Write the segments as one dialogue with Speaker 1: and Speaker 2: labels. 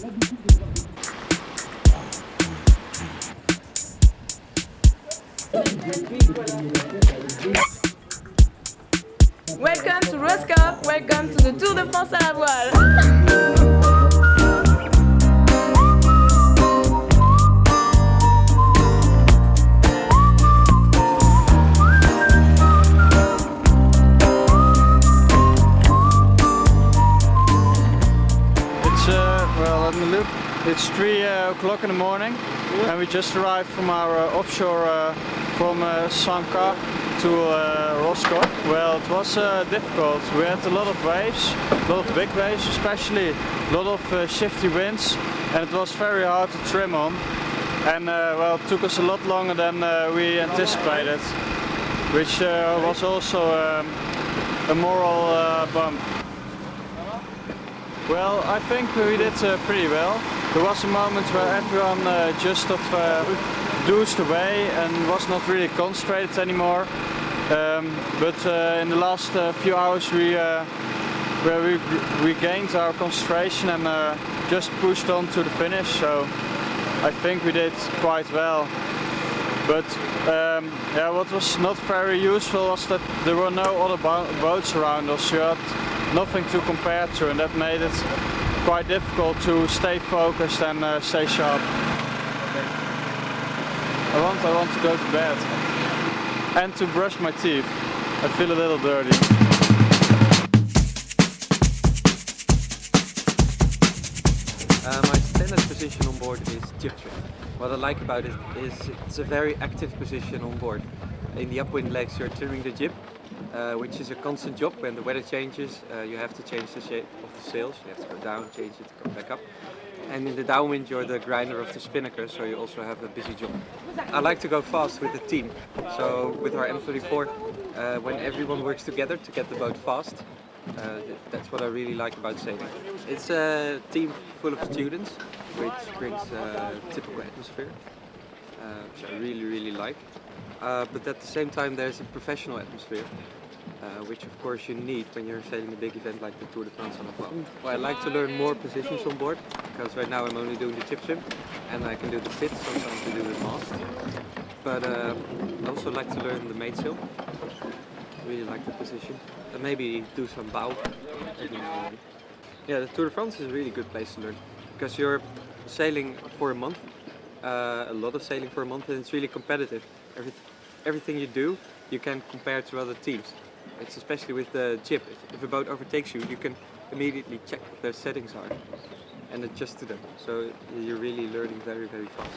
Speaker 1: Welcome to Roscoff, welcome to the Tour de France à la voile.
Speaker 2: Well, let me look. It's 3 o'clock in the morning and we just arrived from our offshore from Sanka to Roscoff. Well, it was difficult. We had a lot of waves, a lot of big waves especially, a lot of shifty winds, and it was very hard to trim on. And well, it took us a lot longer than we anticipated, which was also a moral bump. Well, I think we did pretty well. There was a moment where everyone just dozed away and was not really concentrated anymore. But in the last few hours we gained our concentration and just pushed on to the finish. So I think we did quite well. But yeah, what was not very useful was that there were no other boats around us. You had nothing to compare to, and that made it quite difficult to stay focused and stay sharp. I want to go to bed and to brush my teeth. I feel a little dirty.
Speaker 3: My standard position on board is jib trim. What I like about it is it's a very active position on board. In the upwind legs you're trimming the jib, which is a constant job. When the weather changes, you have to change the shape of the sails. You have to go down, change it, come back up. And in the downwind you're the grinder of the spinnaker, so you also have a busy job. I like to go fast with the team. So with our M34, when everyone works together to get the boat fast, that's what I really like about sailing. It's a team full of students, which brings a typical atmosphere, which I really like. But at the same time there's a professional atmosphere, which of course you need when you're sailing a big event like the Tour de France on a boat. Well, I like to learn more positions on board, because right now I'm only doing the jib trim, and I can do the pitch, sometimes we do the mast. But I also like to learn the mainsail. Really like the position, and maybe do some bow every now and then. Yeah, the Tour de France is a really good place to learn, because you're sailing for a month, a lot of sailing for a month, and it's really competitive. Everything you do, you can compare to other teams. It's especially with the jib. If a boat overtakes you, you can immediately check what their settings are and adjust to them. So you're really learning very fast.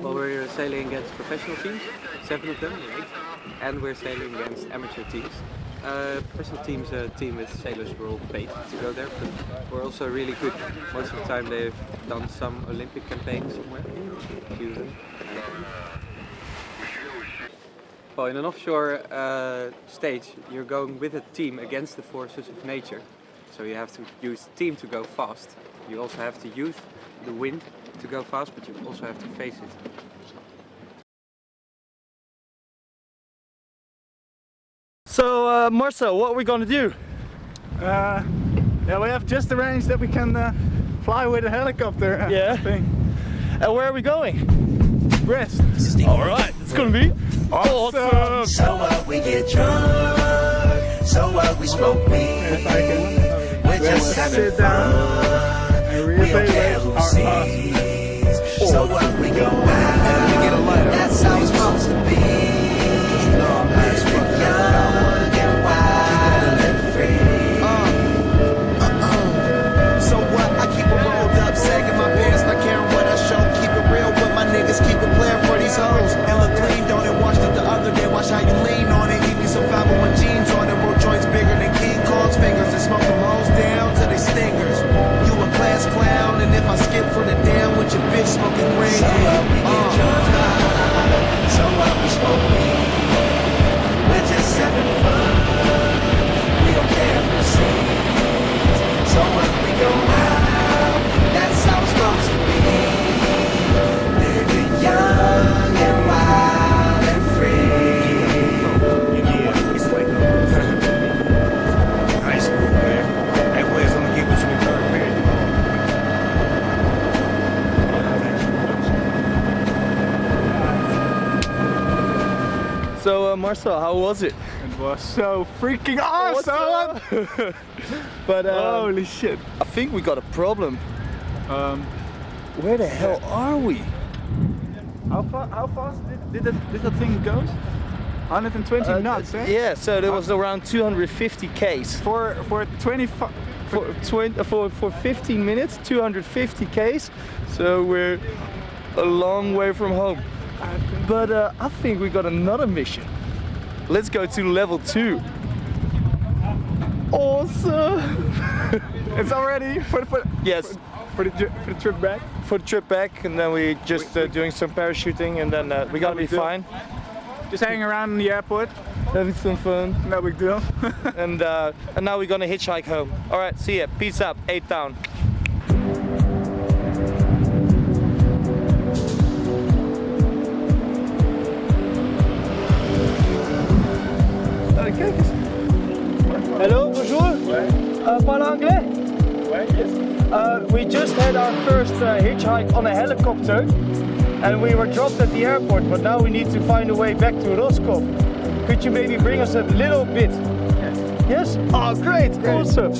Speaker 3: Well, we're sailing against professional teams, 7 of them, or 8, and we're sailing against amateur teams. Professional teams are a team with sailors who are all paid to go there, but we're also really good. Most of the time they've done some Olympic campaigns somewhere, a few of them. Well, in an offshore stage, you're going with a team against the forces of nature. So you have to use the team to go fast. You also have to use the wind to go fast, but you also have to face it.
Speaker 2: So Marcel, what are we gonna do?
Speaker 4: Yeah, we have just arranged that we can fly with a helicopter.
Speaker 2: Yeah.
Speaker 4: Thing.
Speaker 2: And where are we going?
Speaker 4: Brest.
Speaker 2: Alright, it's gonna be awesome!
Speaker 5: So what, we get drunk, so what, we smoke weed, we're just having fun, we don't care who sees, so what, we go out, that's how it's supposed to be, let's get young and wild and free. So what, I keep it rolled up, sagging my pants, not caring what I show, keep it real with my niggas, keep it playing for these hoes, and look clean, don't it, watched it the other day, watch how you lean on it, give me some 501 jeans on it, roll joints bigger than King Kong's fingers, and smoke them rolls down to they stingers, you a class clown, and if I skip from the down with your bitch smoking green,
Speaker 6: Marcel, how was it?
Speaker 4: It was so freaking awesome!
Speaker 6: But
Speaker 4: holy shit!
Speaker 6: I think we got a problem. Where the hell are we?
Speaker 4: How fast did that thing go? 120 knots, eh?
Speaker 6: Yeah, so there was around 250 k's.
Speaker 4: For 25.
Speaker 6: For 15 minutes, 250 k's. So we're a long way from home. But I think we got another mission. Let's go to level 2. Awesome!
Speaker 4: It's already for the trip back.
Speaker 6: For the trip back, and then we just doing some parachuting, and then we're gonna be fine.
Speaker 4: Just hanging around in the airport,
Speaker 6: having some fun.
Speaker 4: No big deal.
Speaker 6: and now we're gonna hitchhike home. All right, see ya. Peace out. 8 down. Hello, bonjour. Parle anglais?
Speaker 4: Yes.
Speaker 6: We just had our first hitchhike on a helicopter, and we were dropped at the airport, but now we need to find a way back to Roscoff. Could you maybe bring us a little bit?
Speaker 4: Yes.
Speaker 6: Yes? Oh, great. Awesome.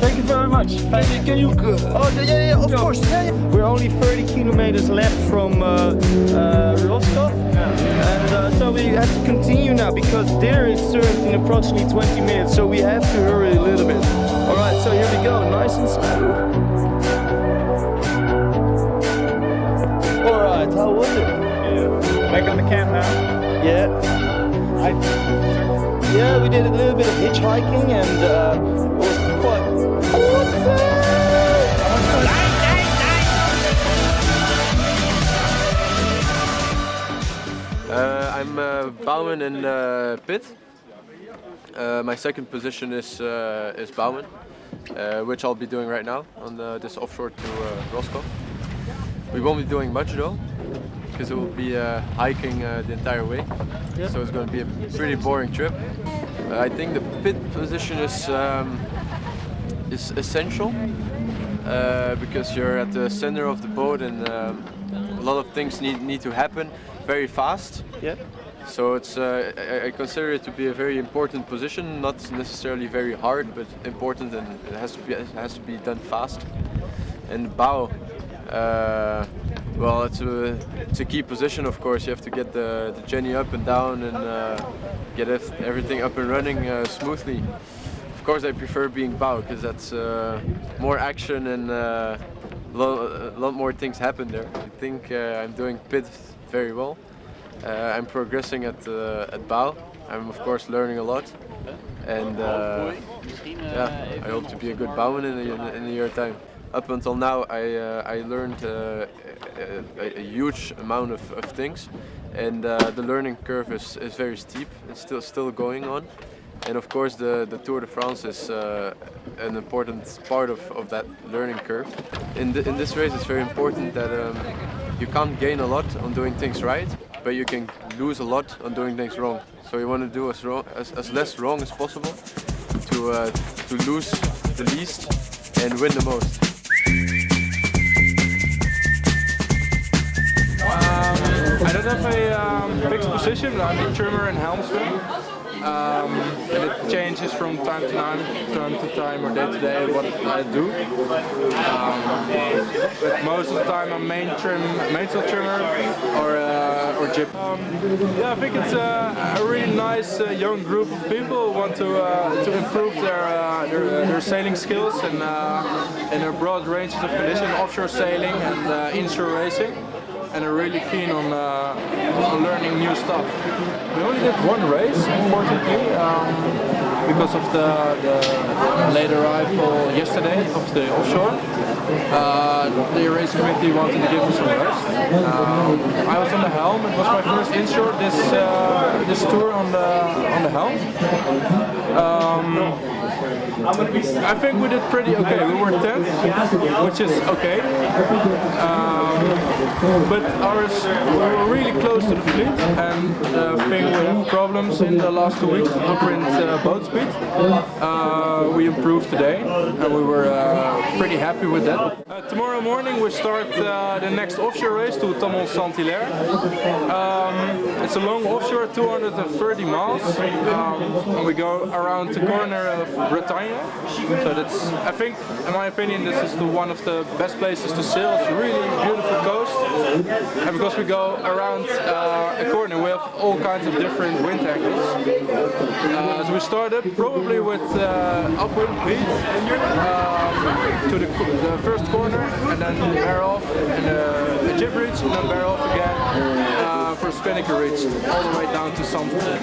Speaker 6: Thank you very much. Can you? Oh, yeah, of course. Yeah. We're only 30 kilometers left from Roscoff, and so we have to continue now because dinner is served in approximately 20 minutes. So we have to hurry a little bit. All right, so here we go, nice and slow. All right, how was it?
Speaker 4: Yeah. Back on the camp now.
Speaker 6: Yeah. Yeah, we did a little bit of hitchhiking, and it was quite awesome!
Speaker 3: I'm bowman in pit. My second position is bowman, which I'll be doing right now on this offshore to Roscoff. We won't be doing much though, because it will be hiking the entire way. Yeah. So it's going to be a pretty boring trip. I think the pit position is essential because you're at the center of the boat, and a lot of things need to happen very fast.
Speaker 6: Yeah.
Speaker 3: So it's I consider it to be a very important position, not necessarily very hard, but important, and it has to be done fast. And bow. Well, it's a key position, of course. You have to get the Jenny up and down and get everything up and running smoothly. Of course, I prefer being bow because that's more action and a lot more things happen there. I think I'm doing pit very well. I'm progressing at bow. I'm of course learning a lot, and yeah, I hope to be a good bowman in a year time. Up until now, I learned a huge amount of things, and the learning curve is very steep. It's still going on, and of course the Tour de France is an important part of that learning curve. In this race, it's very important that you can't gain a lot on doing things right, but you can lose a lot on doing things wrong. So you want to do as less wrong as possible to lose the least and win the most.
Speaker 7: I don't have a fixed position, but I'm a trimmer and helmsman. And it changes from time to time or day to day what I do. But most of the time I'm mainsail trimmer or jib. Yeah, I think it's a really nice young group of people who want to improve their sailing skills and in a broad range of conditions, offshore sailing and inshore racing. And are really keen on learning new stuff. We only did one race, unfortunately, because of the late arrival yesterday of the offshore. The race committee wanted to give us some rest. I was on the helm. It was my first inshore this tour on the helm. I think we did pretty okay. We were 10th, which is okay. But we were really close to the fleet, and the thing we have problems in the last 2 weeks, upwind boat speed. We improved today, and we were pretty happy with that. Tomorrow morning we start the next offshore race to Saint-Hilaire. It's a long offshore, 230 miles, and we go around the corner of Bretagne. So that's, I think, in my opinion, this is one of the best places to sail. It's a really beautiful coast, and because we go around a corner, we have all kinds of different wind angles. So we started probably with upwind beat to the first corner, and then bear off and the jib reach, and then bear off again for spinnaker reach, all the way down to Saint-Hilaire.